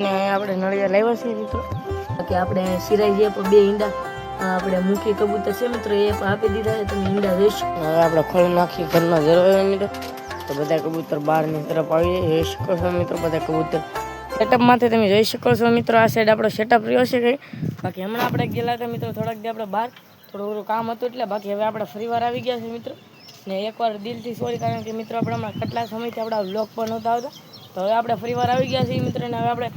ને આપણે નળિયા લાવ્યા છે મિત્રો કે આપણે સિરાઈ જે બે ઈંડા આપણે મૂકી કબૂતર છે મિત્રો એ આપી દીધા છે. તમે ઈંડા જોઈ શકો. હવે આપણે ખોલી નાખી ઘરના જરવા મિત્રો તો બધા કબૂતર બહારની તરફ આવી જોઈ શકો છો મિત્રો. બધા કબૂતર સેટઅપમાંથી તમે જોઈ શકો છો મિત્રો. આ સાઈડ આપણો સેટઅપ રહ્યો છે કંઈ. બાકી હમણાં આપણે ગયેલા હતા મિત્રો થોડાક દી આપણે બહાર થોડું કામ હતું એટલે. બાકી હવે આપણે ફરીવાર આવી ગયા છે મિત્રો. ને એકવાર દિલથી સોરી, કારણ કે મિત્રો આપણે હમણાં કેટલા સમયથી આપણા વ્લોગ પણ નહોતા આવતા. તો હવે આપણે ફરીવાર આવી ગયા છીએ મિત્રો. ને હવે આપણે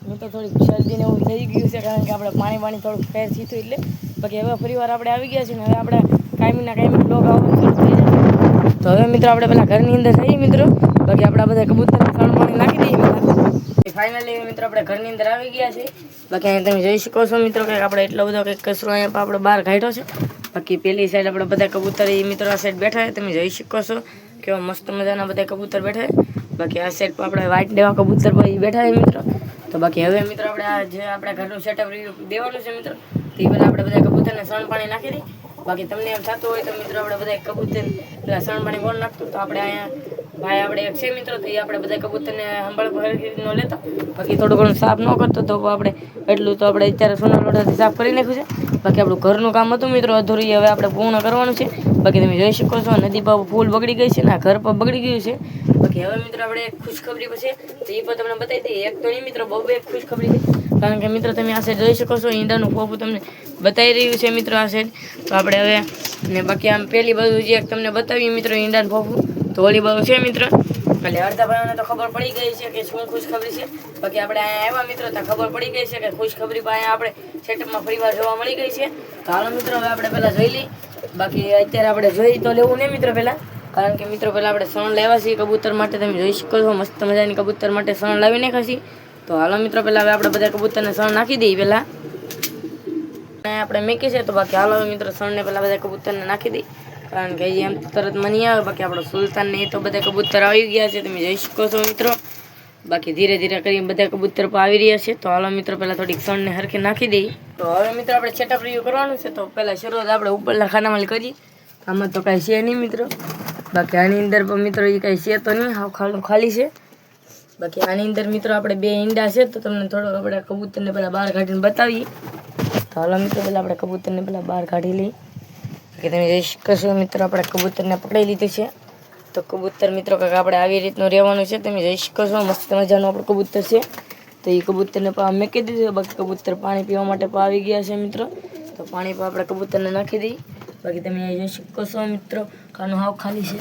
મિત્રો થોડીક શરદીને એવું થઈ ગયું છે, કારણ કે આપણે પાણી થોડુંક ફેર થયું એટલે. બાકી હવે ફરીવાર આપણે આવી ગયા છીએ ને હવે આપણે કાયમી વ્લોગ આવવાનું શરૂ થઈ જાય. તો હવે મિત્રો આપણે પેલા ઘરની અંદર જઈએ મિત્રો. બાકી આપણા બધા કબૂતરને ખાણ પાણી નાખી દઈએ. ફાઇનલી મિત્રો આપણે ઘરની અંદર આવી ગયા છીએ. બાકી અહીંયા તમે જોઈ શકો છો મિત્રો કે આપણે એટલો બધો કંઈક કચરો અહીંયા આપણે બહાર કાઢ્યો છે. બાકી પેલી સાઈડ આપણે બધા કબૂતર એ મિત્રો આ સાઈડ બેઠા છે. તમે જોઈ શકો છો કેવા મસ્ત મજાના બધા કબૂતર બેઠા છે. બાકી આ સાઈડ પર આપણે વ્હાઈટ દેવા કબૂતર પર બેઠા છે મિત્રો. તો બાકી હવે મિત્રો આપણે આ જે આપણે ઘરનું સેટઅપ દેવાનું છે મિત્રો, તો એ પહેલાં આપણે બધા કબૂતરને સણ પાણી નાખી દઈએ. બાકી તમને એમ થતું હોય તો મિત્રો આપણે બધા કબૂતર પેલા સણ પાણી કોણ નાખતું, તો આપણે અહીંયા ભાઈ આપણે એક છે મિત્રો, તો એ આપણે બધા કબૂતરને સંભાળ ન લેતા. બાકી થોડું ઘણું સાફ ન કરતો તો આપણે એટલું તો આપણે અત્યારે સોના લોટાથી સાફ કરી નાખ્યું છે. બાકી આપણું ઘરનું કામ હતું મિત્રો અધૂરી, હવે આપણે પૂર્ણ કરવાનું છે. બાકી તમે જોઈ શકો છો નદી પર ફૂલ બગડી ગઈ છે ને ઘર પર બગડી ગયું છે. બાકી હવે મિત્રો આપણે એક ખુશખબરી પછી તો એ પણ તમને બતાવી દઈએ. એક તો નહીં મિત્રો, બહુ એક ખુશખબરી છે, કારણ કે મિત્રો તમે આ સાઈડ જોઈ શકો છો ઈંડાનું ફોફું તમને બતાવી રહ્યું છે મિત્રો આ સાઈડ. તો આપણે હવે ને બાકી આમ પહેલી બાજુ જે તમને બતાવીએ મિત્રો ઈંડાનું ફોફું, તો ઓલી બાજુ છે મિત્રો. એટલે અડધા ભાઈઓને તો ખબર પડી ગઈ છે કે શું ખુશખબરી છે. બાકી આપણે અહીંયા આવ્યા મિત્રો તો ખબર પડી ગઈ છે કે ખુશખબરી પર અહીંયા આપણે સેટઅપમાં ફરીવાર જોવા મળી ગઈ છે. તો હાલો મિત્રો હવે આપણે પહેલાં જોઈ લઈએ. બાકી અત્યારે આપણે જોઈ તો લેવું નહીં મિત્રો પહેલાં, કારણ કે મિત્રો પહેલાં આપણે સણ લાવ્યા છીએ કબૂતર માટે. તમે જોઈ શકો છો મસ્ત મજાની કબૂતર માટે સણ લાવી નાખ્યા છીએ. તો હાલો મિત્રો પહેલાં હવે આપણે બધા કબૂતરને સણ નાખી દઈએ પહેલાં આપણે મેકી છે. તો બાકી હાલો મિત્રો સણને પહેલાં બધા કબૂતરને નાખી દઈએ, કારણ કે એમ તરત મની આવે. બાકી આપણો સુલતાનને એ તો બધા કબૂતર આવી ગયા છે, તમે જોઈ શકો છો મિત્રો. બાકી ધીરે ધીરે કરીને બધા કબૂતર પર આવી રહ્યા છે. તો હાલો મિત્રો પહેલાં થોડીક સણને હરખી નાખી દઈએ. તો હવે મિત્રો આપણે સેટઅપ રિવ્યુ કરવાનું છે. તો પહેલાં શરૂઆત આપણે ઉપરના ખાનામાં કરીએ. આમાં તો કાંઈ છે નહીં મિત્રો. બાકી આની અંદર પણ મિત્રો એ કાંઈ છે તો નહીં, હાવ ખાલી છે. બાકી આની અંદર મિત્રો આપણે બે ઈંડા છે, તો તમને થોડોક આપણે કબૂતરને પહેલાં બહાર કાઢીને બતાવીએ. તો હાલો મિત્રો પહેલાં આપણે કબૂતરને પહેલાં બહાર કાઢી લઈએ. કે તમે જોઈ શકો છો મિત્રો આપણે કબૂતરને પકડી લીધું છે. તો કબૂતર મિત્રો કાંઈક આપણે આવી રીતનું રહેવાનું છે. તમે જોઈ શકો છો મસ્ત મજાનું આપણું કબૂતર છે. તો એ કબૂતરને મેકી દીધું. બાકી કબૂતર પાણી પીવા માટે આવી ગયા છે મિત્રો. તો પાણી પર આપણે કબૂતરને નાખી દઈએ. બાકી તમે જોઈ શકો છો મિત્રો કાનું હાવ ખાલી છે.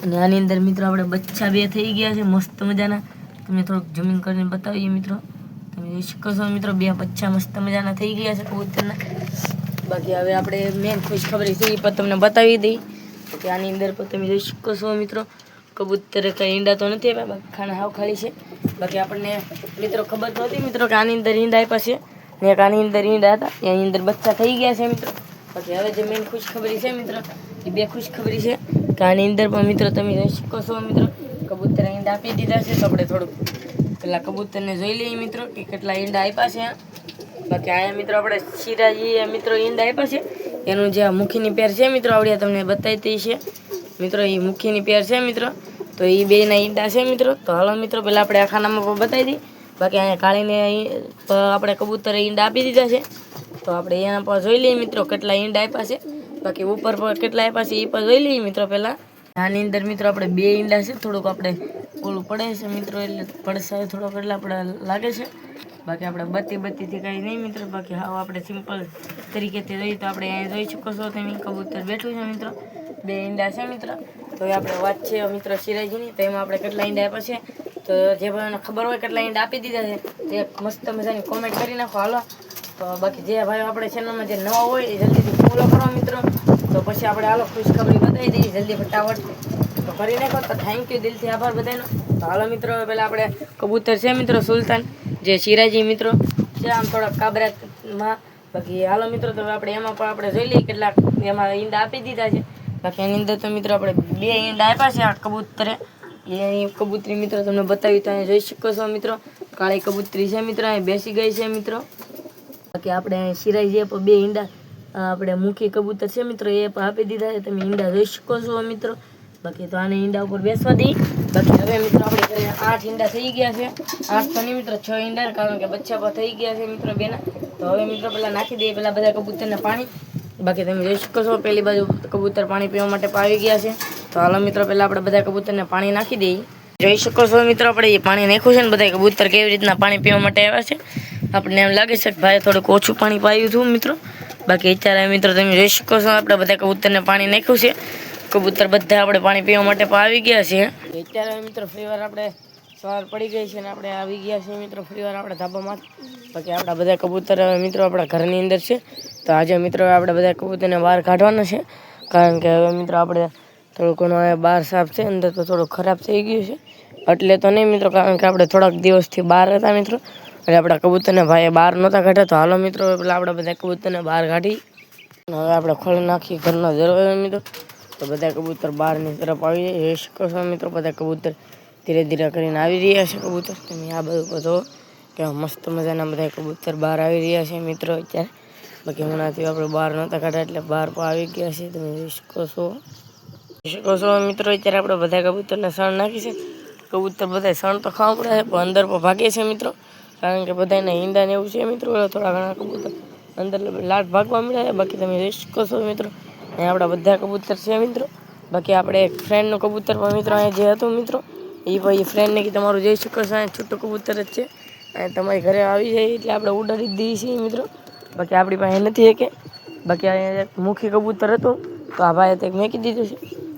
અને આની અંદર મિત્રો આપણે બચ્ચા બે થઈ ગયા છે મસ્ત મજાના. તમને થોડુંક જમીન કરીને બતાવીએ મિત્રો. તમે જોઈ શકો છો મિત્રો બે બચ્ચા મસ્ત મજાના થઈ ગયા છે કબૂતરના. બાકી હવે આપણે મેન ખુશખબરી છે એ પણ તમને બતાવી દઈએ. કે આની અંદર પણ તમે જોઈ શકો છો મિત્રો કબૂતર કંઈ ઈંડા તો નથી આપ્યા, બાકી ખાના હાવ ખાલી છે. બાકી આપણને મિત્રો ખબર તો હતી મિત્રો કે આની અંદર ઈંડા આપ્યા છે ને એક આની અંદર ઈંડા હતા, એની અંદર બચ્ચા થઈ ગયા છે મિત્રો. બાકી હવે જે મેન ખુશખબરી છે મિત્રો એ બે ખુશખબરી છે કે આની અંદર પણ મિત્રો તમે જોઈ શકો છો મિત્રો કબૂતર ઈંડા આપી દીધા છે. તો આપણે થોડુંક પેલા કબૂતરને જોઈ લઈએ મિત્રો કે કેટલા ઈંડા આપ્યા છે. બાકી અહીંયા મિત્રો આપણે શિરાજી મિત્રો ઈંડા આપ્યા છે. એનું જે મુખીની પેર છે મિત્રો આવડ્યા તમને બતાવી છે મિત્રો. એ મુખીની પેર છે મિત્રો. તો એ બેના ઈંડા છે મિત્રો. તો હાલો મિત્રો પહેલાં આપણે આ ખાનામાં પણ બતાવી દઈએ. બાકી અહીંયા કાળીને આપણે કબૂતર ઈંડા આપી દીધા છે. તો આપણે એના પર જોઈ લઈએ મિત્રો કેટલા ઈંડા આપ્યા છે. બાકી ઉપર પર કેટલા આપ્યા છે એ પણ જોઈ લઈએ મિત્રો. પહેલાં આની અંદર મિત્રો આપણે બે ઈંડા છે, થોડુંક આપણે ઓલું પડે છે મિત્રો, એટલે પડશે થોડોક એટલે આપણે લાગે છે. બાકી આપણે બત્તીથી કાંઈ નહીં મિત્રો. બાકી હાવ આપણે સિમ્પલ તરીકેથી જોઈએ તો આપણે અહીંયા જોઈ શકો છો તમે કબૂતર બેઠું છે મિત્રો. બે ઈંડા છે મિત્રો. તો એ આપણે વાત છે મિત્રો સિરાજીની. તો એમાં આપણે કેટલા ઈંડા આપ્યા છે, તો જે ભાઈને ખબર હોય કેટલા ઈંડા આપી દીધા છે તે મસ્ત મજાની કોમેન્ટ કરી નાખો હાલો. તો બાકી જે ભાઈઓ આપણે ચેનલમાં જે નવા હોય એ જલ્દીથી ફોલો કરો મિત્રો. તો પછી આપણે હાલો ખુશખબરી બતાવી દઈએ જલ્દી ફટાફટ. તો કરી નાખો. તો થેન્ક યુ દિલથી આભાર બધાનો. તો હાલો મિત્રો પહેલાં આપણે કબૂતર છે મિત્રો સુલતાન જે સિરાજી મિત્રો છે આમ થોડાક કાબરામાં. બાકી હાલો મિત્રો તો આપણે એમાં પણ આપણે જોઈ લઈએ કેટલાક એમાં ઈંડા આપી દીધા છે. બાકી એની અંદર તો મિત્રો આપણે બે ઈંડા આપ્યા છે આ કબૂતરે. એ કબૂતરી મિત્રો તમને બતાવી તો અહીંયા જોઈ શકો છો મિત્રો કાળી કબૂતરી છે મિત્રો, અહીં બેસી ગઈ છે મિત્રો. બાકી આપણે સિરાઈ જે પણ બે ઈંડા આપણે મૂકી કબૂતર છે મિત્રો એ પણ આપી દીધા છે. તમે ઈંડા જોઈ શકો છો મિત્રો. બાકી તો આને ઈંડા ઉપર બેસવા દઈ. બાકી હવે મિત્રો આપણે ઘરે 8 ઈંડા થઈ ગયા છે. 8 તો નહીં મિત્રો 6 ઈંડા, કારણ કે બચ્ચા પણ થઈ ગયા છે મિત્રો બેના. તો હવે મિત્રો પેલા નાખી દઈએ પેલા બધા કબૂતરને પાણી. બાકી તમે જોઈ શકો છો પેલી બાજુ કબૂતર પાણી પીવા માટે આવી ગયા છે. તો હાલો મિત્રો પેલા આપણે બધા કબૂતરને પાણી નાખી દઈએ. જોઈ શકો છો મિત્રો આપણે એ પાણી નાખ્યું છે ને બધા કબૂતર કેવી રીતના પાણી પીવા માટે આવ્યા છે. આપણને એમ લાગે છે કે ભાઈ થોડુંક ઓછું પાણી પાયું હતું મિત્રો. બાકી અત્યારે મિત્રો તમે જોઈ શકો છો આપણે બધા કબૂતરને પાણી નાખ્યું છે. કબૂતર બધા આપણે પાણી પીવા માટે આવી ગયા છે. અત્યારે મિત્રો ફરીવાર આપણે સવાર પડી ગઈ છે ને આપણે આવી ગયા છીએ મિત્રો ફરીવાર આપણે ધાબામાં. બાકી આપણા બધા કબૂતર મિત્રો આપણા ઘરની અંદર છે. તો આજે મિત્રો આપણે બધા કબૂતરને બહાર કાઢવાના છે, કારણ કે હવે મિત્રો આપણે થોડુંક ઘણું બહાર સાફ છે, અંદર તો થોડું ખરાબ થઈ ગયું છે. એટલે તો નહીં મિત્રો, કારણ કે આપણે થોડાક દિવસથી બહાર હતા મિત્રો, એટલે આપણા કબૂતરને ભાઈએ બહાર નહોતા કાઢ્યા. તો હાલો મિત્રો પેલા આપણે બધા કબૂતરને બહાર કાઢી હવે આપણે ખોલી નાખી ઘરનો દરવાજો મિત્રો. તો બધા કબૂતર બહારની તરફ આવી જાય. જોઈ શકો છો મિત્રો બધા કબૂતર ધીરે ધીરે કરીને આવી રહ્યા છે. કબૂતર તમે આ બધું બધો કે મસ્ત મજાના બધા કબૂતર બહાર આવી રહ્યા છે મિત્રો અત્યારે. બાકી હમણાંથી આપણે બહાર નહોતા કાઢ્યા એટલે બહાર પણ આવી ગયા છે. તમે જોઈ શકો છો મિત્રો અત્યારે આપણે બધા કબૂતરને સણ નાખી છે. કબૂતર બધા સણ તો ખાવા પડે છે, પણ અંદર પણ ભાગે છે મિત્રો, કારણ કે બધાને ઈંડા ને એવું છે મિત્રો. થોડા ઘણા કબૂતર અંદર લાટ ભાગવા મળ્યા છે. બાકી તમે જોઈ શકો છો મિત્રો અહીંયા આપણા બધા કબૂતર છે મિત્રો. બાકી આપણે એક ફ્રેન્ડનું કબૂતર પણ મિત્રો અહીંયા જે હતું મિત્રો, એ ભાઈ ફ્રેન્ડને કે તમારું જોઈ શકો છો અહીંયા છૂટું કબૂતર જ છે, અહીંયા તમારી ઘરે આવી જાય એટલે આપણે ઉડાડી જ દઈએ છીએ મિત્રો. બાકી આપણી પાસે નથી કે બાકી અહીંયા એક મુખી કબૂતર હતું, તો આ ભાઈએ તે મેકી દીધું છે.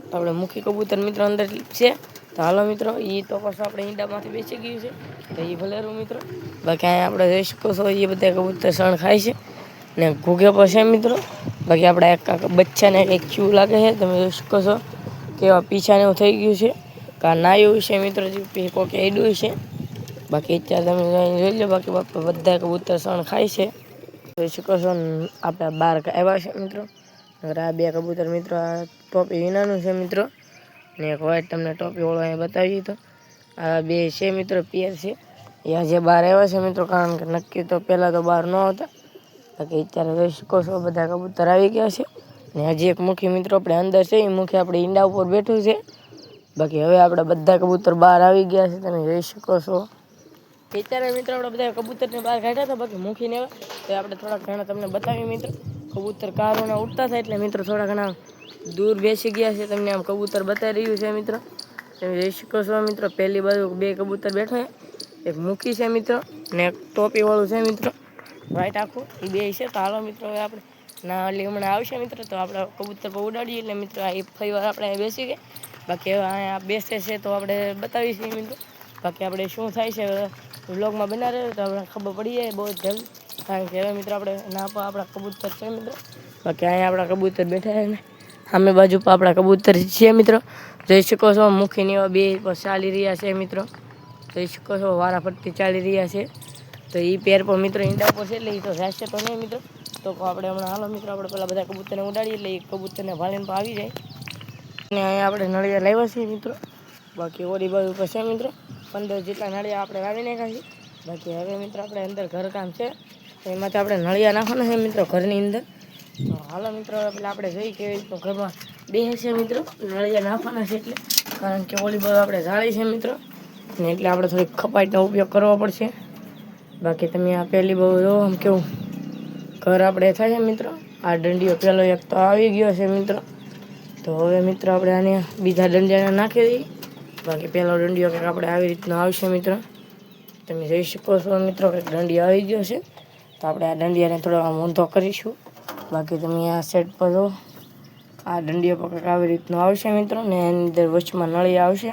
તો આપણે મુખી કબૂતર મિત્રો અંદર છે. તો હાલો મિત્રો એ તો પાછું આપણે ઈંડામાંથી બેસી ગયું છે, તો એ ભલેરું મિત્રો. બાકી અહીંયા આપણે જોઈ શકો છો એ બધા કબૂતર સણ ખાય છે ને ઘૂગે પણ છે મિત્રો. બાકી આપણે એક બચ્ચાને કંઈક ચૂ લાગે છે. તમે જોઈ શકો છો કેવા પીછાને એવું થઈ ગયું છે, કા નાયું છે મિત્રો, કોકે એડું છે. બાકી અત્યારે તમે જોઈ લો. બાકી બધા કબૂતર સણ ખાય છે. જોઈ શકો છો આપણે બહાર આવ્યા છે મિત્રો. આ બે કબૂતર મિત્રો આ ટોપી વિનાનું છે મિત્રો, ને એક વ્હાઈટ તમને ટોપી વાળો અહીંયા બતાવી. તો આ બે છે મિત્રો પેર છે. એ આજે બહાર આવ્યા છે મિત્રો, કારણ કે નક્કી તો પહેલાં તો બહાર ન હતા. બાકી અત્યારે જોઈ શકો છો બધા કબૂતર આવી ગયા છે. ને હજી એક મુખી મિત્રો આપણે અંદર છે, એ મુખી આપણે ઈંડા ઉપર બેઠું છે. બાકી હવે આપણે બધા કબૂતર બહાર આવી ગયા છે. તમે જોઈ શકો છો અત્યારે મિત્રો આપણે બધા કબૂતરને બહાર કાઢ્યા હતા. બાકી મૂકીને તો આપણે થોડાક ઘણા તમને બતાવીએ મિત્રો. કબૂતર કારોના ઉડતા થાય એટલે મિત્રો થોડા ઘણા દૂર બેસી ગયા છે. તમને આમ કબૂતર બતાવી રહ્યું છે મિત્રો. તમે જોઈ શકો છો મિત્રો પહેલી બાજુ બે કબૂતર બેઠા છે, એક મૂકી છે મિત્રો ને એક ટોપીવાળું છે મિત્રો, વ્હાઈટ આખું, એ બે છે. તો હાલો મિત્રો હવે આપણે ના એટલે હમણાં આવશે મિત્રો, તો આપણે કબૂતર પર ઉડાડીએ એટલે મિત્રો આ ફરી વાર આપણે અહીં બેસી ગઈ. બાકી હવે અહીંયા બેસે છે તો આપણે બતાવીશું મિત્રો. બાકી આપણે શું થાય છે વ્લોગમાં બના રહે તો આપણે ખબર પડી જાય બહુ જલ્દ, કારણ કે હવે મિત્રો આપણે ના પણ આપણા કબૂતર છે મિત્રો. બાકી અહીંયા આપણા કબૂતર બેઠા છે ને સામે બાજુ પર આપણા કબૂતર છે મિત્રો. જોઈ શકો છો મુખીની એવા બે ચાલી રહ્યા છે મિત્રો. જોઈ શકો છો વારા ફરતી ચાલી રહ્યા છે. તો એ પેર પર મિત્રો ઈંડા ઉપર છે એટલે એ તો રહેશે તો નહીં મિત્રો. તો આપણે હમણાં હાલો મિત્રો આપણે પેલા બધા કબૂતરને ઉડાડીએ એટલે એ કબૂતરને ભાળીને પણ આવી જાય. અને અહીંયા આપણે નળિયા લાવ્યા છીએ મિત્રો. બાકી ઓરી બાજુ ઉપર છે મિત્રો 15 જેટલા નળિયા આપણે વાવી નાખ્યા છીએ. બાકી હવે મિત્રો આપણે અંદર ઘરકામ છે, એમાંથી આપણે નળિયા નાખવાના છે મિત્રો ઘરની અંદર. તો હાલો મિત્રો પેલા આપણે જોઈ કેવી રીતનું ઘરમાં બેસે છે મિત્રો. નળિયા નાખવાના છે એટલે, કારણ કે ઓલી બાજુ આપણે જાળી છે મિત્રો, ને એટલે આપણે થોડીક ખપાઈનો ઉપયોગ કરવો પડશે. બાકી તમે આ પહેલી બહુ જો આમ કેવું ઘર આપણે થાય છે મિત્રો. આ દંડીઓ પહેલો એક તો આવી ગયો છે મિત્રો. તો હવે મિત્રો આપણે આને બીજા દંડિયાને નાખી દઈએ. બાકી પહેલો દંડિયો કંઈક આપણે આવી રીતનો આવશે મિત્રો. તમે જોઈ શકો છો મિત્રો કંઈક દંડિયો આવી ગયો છે. તો આપણે આ દંડિયાને થોડો આમ ઊંધો કરીશું. બાકી તમે આ સેટ પર જો આ દંડિયો પર કંઈક આવી રીતનો આવશે મિત્રો, ને એની અંદર વચમાં નળિયા આવશે.